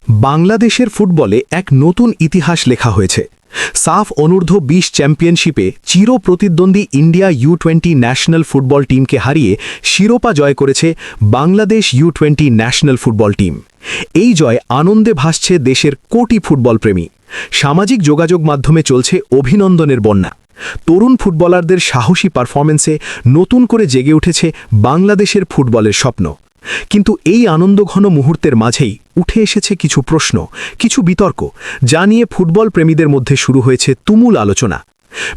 বাংলাদেশের ফুটবলে এক নতুন ইতিহাস লেখা হয়েছে। সাফ অনূর্ধ্ব ২০ চ্যাম্পিয়নশিপে চিরপ্রতিদ্বন্দ্বী ইন্ডিয়া U20 ন্যাশনাল ফুটবল টিমকে হারিয়ে শিরোপা জয় করেছে Bangladesh U20 national football team. এই জয় আনন্দে ভাসছে দেশের কোটি ফুটবলপ্রেমী। সামাজিক যোগাযোগ মাধ্যমে চলছে অভিনন্দনের বন্যা। তরুণ ফুটবলারদের সাহসী পারফরম্যান্সে নতুন করে জেগে উঠেছে বাংলাদেশের ফুটবলের স্বপ্ন। কিন্তু এই আনন্দঘন মুহূর্তের মাঝেই উঠে এসেছে কিছু প্রশ্ন, কিছু বিতর্ক, যা নিয়ে ফুটবল প্রেমীদের মধ্যে শুরু হয়েছে তুমুল আলোচনা।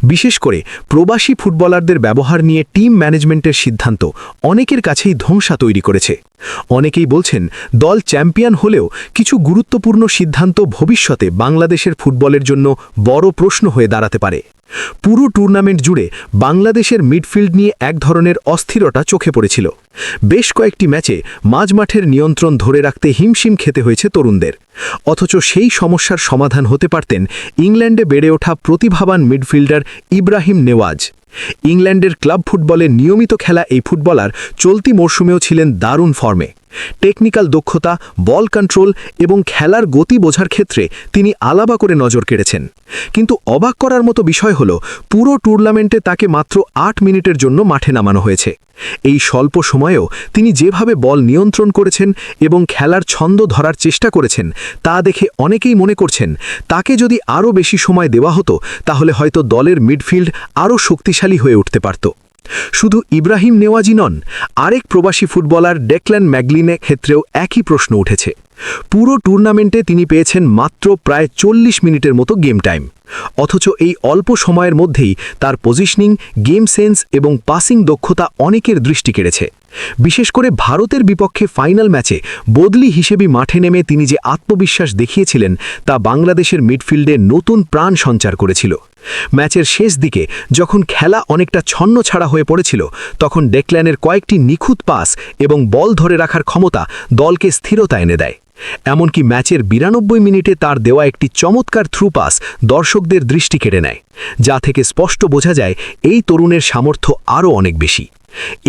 বিশেষ করে প্রবাসী ফুটবলারদের ব্যবহার নিয়ে টিম ম্যানেজমেন্টের সিদ্ধান্ত অনেকের কাছেই ধ্বংসা তৈরি করেছে। অনেকেই বলছেন, দল চ্যাম্পিয়ন হলেও কিছু গুরুত্বপূর্ণ সিদ্ধান্ত ভবিষ্যতে বাংলাদেশের ফুটবলের জন্য বড় প্রশ্ন হয়ে দাঁড়াতে পারে। পুরো টুর্নামেন্ট জুড়ে বাংলাদেশের মিডফিল্ড নিয়ে এক ধরনের অস্থিরতা চোখে পড়েছিল। বেশ কয়েকটি ম্যাচে মাঝমাঠের নিয়ন্ত্রণ ধরে রাখতে হিমশিম খেতে হয়েছে তরুণদের। অথচ সেই সমস্যার সমাধান হতে পারতেন ইংল্যান্ডে বেড়ে ওঠা প্রতিভাবান মিডফিল্ডার ইব্রাহিম নেওয়াজ। ইংল্যান্ডের ক্লাব ফুটবলে নিয়মিত খেলা এই ফুটবলার চলতি মরশুমেও ছিলেন দারুণ ফর্মে। টেকনিক্যাল দক্ষতা, বল কন্ট্রোল এবং খেলার গতি বোঝার ক্ষেত্রে তিনি আলাদা করে নজর কেড়েছেন। কিন্তু অবাক করার মতো বিষয় হল, পুরো টুর্নামেন্টে তাকে মাত্র ৮ মিনিটের জন্য মাঠে নামানো হয়েছে। এই স্বল্প সময়েও তিনি যেভাবে বল নিয়ন্ত্রণ করেছেন এবং খেলার ছন্দ ধরার চেষ্টা করেছেন, তা দেখে অনেকেই মনে করছেন তাকে যদি আরও বেশি সময় দেওয়া হতো তাহলে হয়তো দলের মিডফিল্ড আরও শক্তিশালী হয়ে উঠতে পারত। শুধু ইব্রাহিম নেওয়াজি নন, আরেক প্রবাসী ফুটবলার ডেকল্যান ম্যাগলিনের ক্ষেত্রেও একই প্রশ্ন উঠেছে। পুরো টুর্নামেন্টে তিনি পেয়েছেন মাত্র প্রায় ৪০ মিনিটের মতো গেম টাইম। অথচ এই অল্প সময়ের মধ্যেই তার পজিশনিং, গেম সেন্স এবং পাসিং দক্ষতা অনেকের দৃষ্টি কেড়েছে। বিশেষ করে ভারতের বিপক্ষে ফাইনাল ম্যাচে বদলি হিসেবে মাঠে নেমে তিনি যে আত্মবিশ্বাস দেখিয়েছিলেন, তা বাংলাদেশের মিডফিল্ডে নতুন প্রাণ সঞ্চার করেছিল। ম্যাচের শেষ দিকে যখন খেলা অনেকটা ছন্নছাড়া হয়ে পড়েছিল, তখন ডেকল্যানের কয়েকটি নিখুঁত পাস এবং বল ধরে রাখার ক্ষমতা দলকে স্থিরতা এনে দেয়। এমনকি ম্যাচের ৯২ মিনিটে তার দেওয়া একটি চমৎকার থ্রু পাস দর্শকদের দৃষ্টি কেড়ে নেয়, যা থেকে স্পষ্ট বোঝা যায় এই তরুণের সামর্থ্য আরও অনেক বেশি।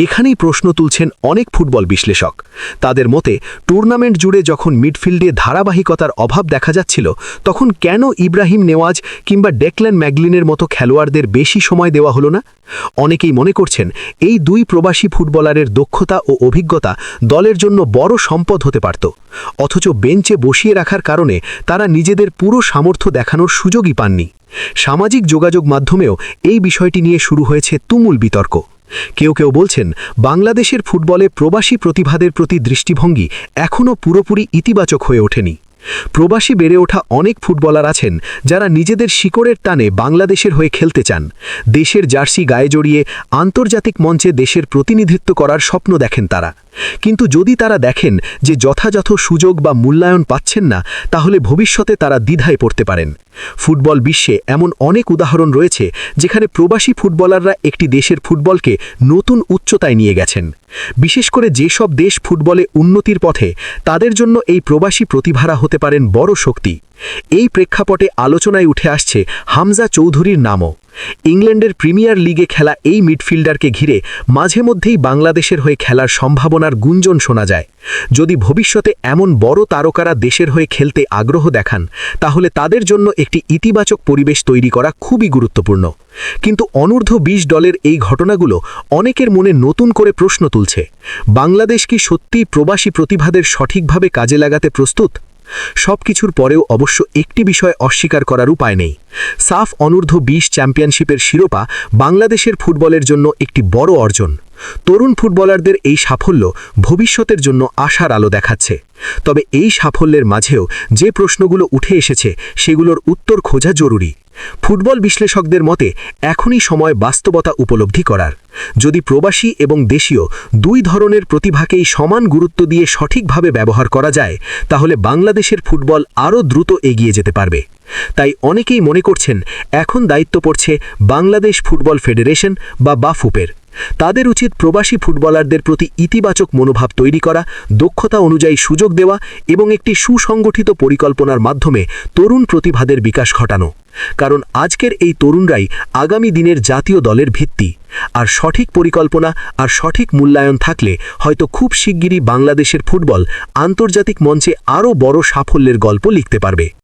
এখানেই প্রশ্ন তুলছেন অনেক ফুটবল বিশ্লেষক। তাদের মতে, টুর্নামেন্ট জুড়ে যখন মিডফিল্ডে ধারাবাহিকতার অভাব দেখা যাচ্ছিল, তখন কেন ইব্রাহিম নেওয়াজ কিংবা ডেকল্যান ম্যাগলিনের মতো খেলোয়াড়দের বেশি সময় দেওয়া হলো না? অনেকেই মনে করছেন এই দুই প্রবাসী ফুটবলারের দক্ষতা ও অভিজ্ঞতা দলের জন্য বড় সম্পদ হতে পারত। অথচ বেঞ্চে বসিয়ে রাখার কারণে তারা নিজেদের পুরো সামর্থ্য দেখানোর সুযোগই পাননি। সামাজিক যোগাযোগ মাধ্যমেও এই বিষয়টি নিয়ে শুরু হয়েছে তুমুল বিতর্ক। কেউ কেউ বলছেন, বাংলাদেশের ফুটবলে প্রবাসী প্রতিভাদের প্রতি দৃষ্টিভঙ্গি এখনও পুরোপুরি ইতিবাচক হয়ে ওঠেনি। প্রবাসী বেড়ে ওঠা অনেক ফুটবলার আছেন যারা নিজেদের শিকড়ের টানে বাংলাদেশের হয়ে খেলতে চান। দেশের জার্সি গায়ে জড়িয়ে আন্তর্জাতিক মঞ্চে দেশের প্রতিনিধিত্ব করার স্বপ্ন দেখেন তারা। কিন্তু যদি তারা দেখেন যে যথাযথ সুযোগ বা মূল্যায়ন পাচ্ছেন না, তাহলে ভবিষ্যতে তারা দ্বিধায় পড়তে পারেন। ফুটবল বিশ্বে এমন অনেক উদাহরণ রয়েছে যেখানে প্রবাসী ফুটবলাররা একটি দেশের ফুটবলকে নতুন উচ্চতায় নিয়ে গেছেন। বিশেষ করে যেসব দেশ ফুটবলে উন্নতির পথে, তাদের জন্য এই প্রবাসী প্রতিভারা হতে পারেন বড় শক্তি। এই প্রেক্ষাপটে আলোচনায় উঠে আসছে হামজা চৌধুরীর নামও। ইংল্যান্ডের প্রিমিয়ার লিগে খেলা এই মিডফিল্ডারকে ঘিরে মাঝে মধ্যেই বাংলাদেশের হয়ে খেলার সম্ভাবনার গুঞ্জন শোনা যায়। যদি ভবিষ্যতে এমন বড় তারকারা দেশের হয়ে খেলতে আগ্রহ দেখান, তাহলে তাদের জন্য একটি ইতিবাচক পরিবেশ তৈরি করা খুবই গুরুত্বপূর্ণ। কিন্তু অনূর্ধ্ব ২০ দলের এই ঘটনাগুলো অনেকের মনে নতুন করে প্রশ্ন তুলছে। বাংলাদেশ কি সত্যিই প্রবাসী প্রতিভাদের সঠিকভাবে কাজে লাগাতে প্রস্তুত? সবকিছুর পরেও অবশ্য একটি বিষয় অস্বীকার করার উপায় নেই। সাফ অনূর্ধ্ব ২০ চ্যাম্পিয়নশিপের শিরোপা বাংলাদেশের ফুটবলের জন্য একটি বড় অর্জন। তরুণ ফুটবলারদের এই সাফল্য ভবিষ্যতের জন্য আশার আলো দেখাচ্ছে। তবে এই সাফল্যের মাঝেও যে প্রশ্নগুলো উঠে এসেছে, সেগুলোর উত্তর খোঁজা জরুরি। ফুটবল বিশ্লেষকদের মতে এখনই সময় বাস্তবতা উপলব্ধি করার। যদি প্রবাসী এবং দেশীয় দুই ধরনের প্রতিভাকেই সমান গুরুত্ব দিয়ে সঠিকভাবে ব্যবহার করা যায়, তাহলে বাংলাদেশের ফুটবল আরও দ্রুত এগিয়ে যেতে পারবে। তাই অনেকেই মনে করছেন এখন দায়িত্ব পড়ছে বাংলাদেশ ফুটবল ফেডারেশন বা বাফুপের। তাদের উচিত প্রবাসী ফুটবলারদের প্রতি ইতিবাচক মনোভাব তৈরি করা, দক্ষতা অনুযায়ী সুযোগ দেওয়া এবং একটি সুসংগঠিত পরিকল্পনার মাধ্যমে তরুণ প্রতিভাদের বিকাশ ঘটানো। কারণ আজকের এই তরুণরাই আগামী দিনের জাতীয় দলের ভিত্তি। আর সঠিক পরিকল্পনা আর সঠিক মূল্যায়ন থাকলে হয়তো খুব শিগগিরই বাংলাদেশের ফুটবল আন্তর্জাতিক মঞ্চে আরও বড় সাফল্যের গল্প লিখতে পারবে।